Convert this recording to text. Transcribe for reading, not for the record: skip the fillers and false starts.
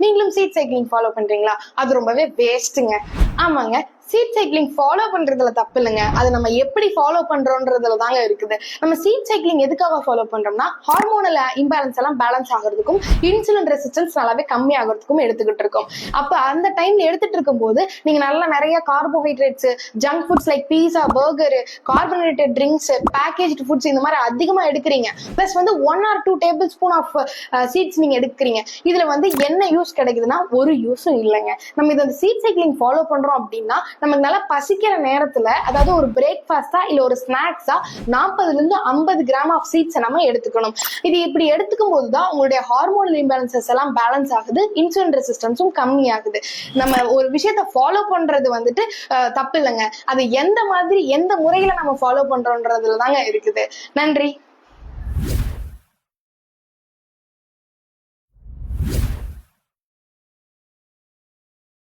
நீங்களும் seat cycling follow பண்றீங்களா? அது ரொம்பவே வேஸ்ட்டுங்க. ஆமாங்க, சீட் சைக்கிளிங் ஃபாலோ பண்றதுல தப்பு இல்லைங்க. அது நம்ம எப்படி ஃபாலோ பண்றோம்ன்றதுல தாங்க இருக்குது. நம்ம சீட் சைக்கிளிங் எதுக்காக ஃபாலோ பண்றோம்னா, ஹார்மோனல் இம்பேலன்ஸ் எல்லாம் பேலன்ஸ் ஆகிறதுக்கும், இன்சுலின் ரெசிஸ்டன்ஸ் நல்லாவே கம்மி ஆகிறதுக்கும் எடுத்துக்கிட்டு இருக்கோம். அப்ப அந்த டைம்ல எடுத்துட்டு இருக்கும் போது நீங்க நல்லா நிறைய carbohydrates, junk foods like pizza, burger, carbonated drinks, packaged foods இந்த மாதிரி அதிகமா எடுக்கிறீங்க. Plus 1 or 2 table spoon of seeds நீங்க எடுக்கிறீங்க. இதுல என்ன யூஸ் கிடைக்குதுன்னா ஒரு யூஸும் இல்லைங்க. நம்ம இந்த சீட் சைக்கிளிங் ஃபாலோ பண்றோம் அப்படின்னா நமக்கு நல்லா பசிக்கிற நேரத்துல, அதாவது ஒரு பிரேக்ஃபாஸ்டா இல்ல ஒரு ஸ்நாக்ஸா 40-50 கிராம் ஆஃப் சீட்ஸ் நம்ம எடுத்துக்கணும். இது இப்படி எடுத்துக்கும் போதுதான் உங்களுடைய ஹார்மோனல் இம்பேலன்சஸ் எல்லாம் பேலன்ஸ் ஆகுது, இன்சுலின் ரெசிஸ்டன்ஸும் கம்மி ஆகுது. நம்ம ஒரு விஷயத்த ஃபாலோ பண்றது தப்பு இல்லைங்க. அது எந்த மாதிரி எந்த முறையில நம்ம ஃபாலோ பண்றோம்ன்றதுல தாங்க இருக்குது. நன்றி.